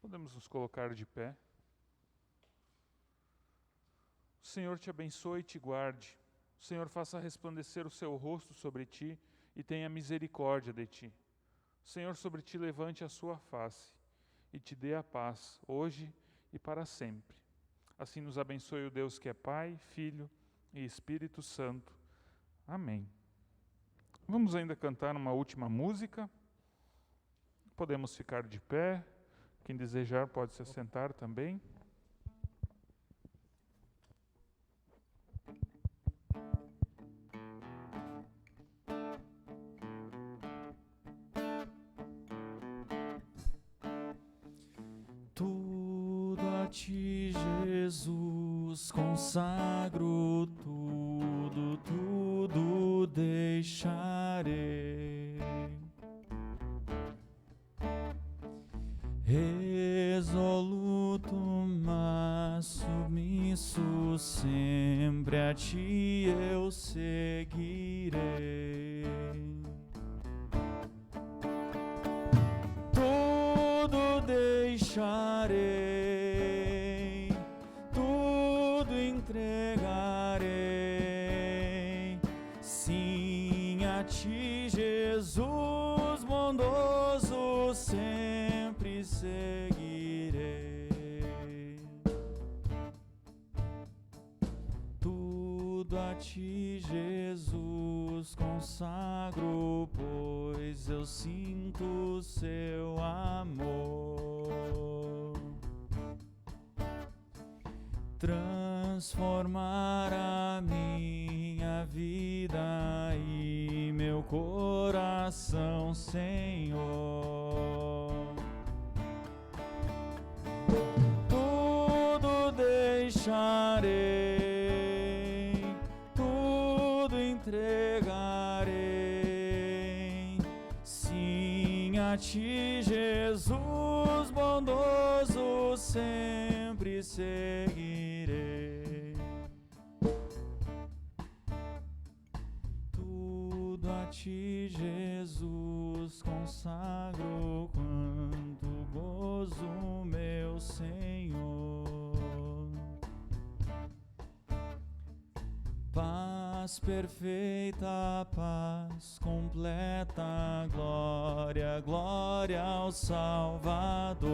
Podemos nos colocar de pé. O Senhor te abençoe e te guarde. O Senhor faça resplandecer o seu rosto sobre ti e tenha misericórdia de ti. O Senhor sobre ti levante a sua face e te dê a paz, hoje e para sempre. Assim nos abençoe o Deus que é Pai, Filho e Espírito Santo. Amém. Vamos ainda cantar uma última música. Podemos ficar de pé. Quem desejar pode se assentar também. Tudo a ti, Jesus, consagro tudo, tudo deixarei. Resoluto, mas submisso, sempre a ti eu seguirei. Tudo deixarei, tudo entregarei, sim, a ti, Jesus bondoso, sempre seguirei. Tudo a ti, Jesus, consagro, pois eu sinto seu amor. transformar a minha vida e meu coração, Senhor. Tudo deixarei, tudo entregarei, sim, a Ti, Jesus bondoso, sempre seguirei. Tudo a Ti, Jesus, consagro, quanto gozo, meu Senhor. Paz perfeita, paz completa, glória, glória ao Salvador.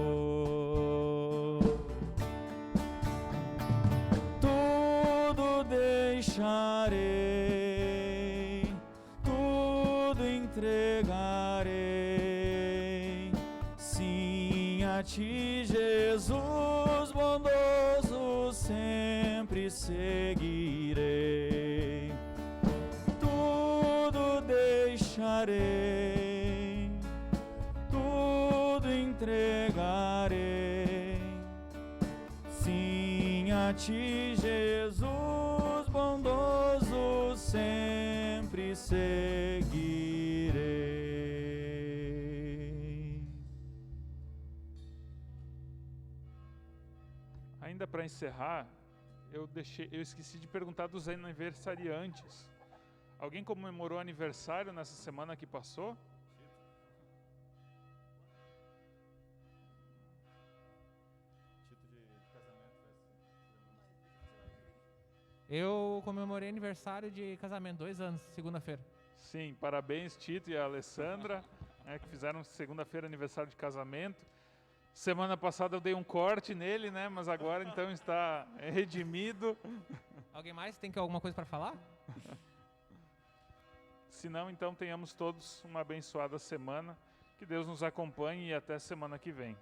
Tudo deixarei, tudo entregarei, sim, a Ti, Jesus bondoso, sempre seguirei. Tudo deixarei, tudo entregarei, sim, a Ti, Jesus bondoso, sempre seguirei. Ainda para encerrar, eu esqueci de perguntar dos aniversariantes. Alguém comemorou aniversário nessa semana que passou? Eu comemorei aniversário de casamento, 2 anos, segunda-feira. Sim, parabéns Tito e a Alessandra, que fizeram segunda-feira aniversário de casamento. Semana passada eu dei um corte nele, né? Mas agora então está redimido. Alguém mais tem alguma coisa para falar? Se não, então tenhamos todos uma abençoada semana. Que Deus nos acompanhe e até semana que vem.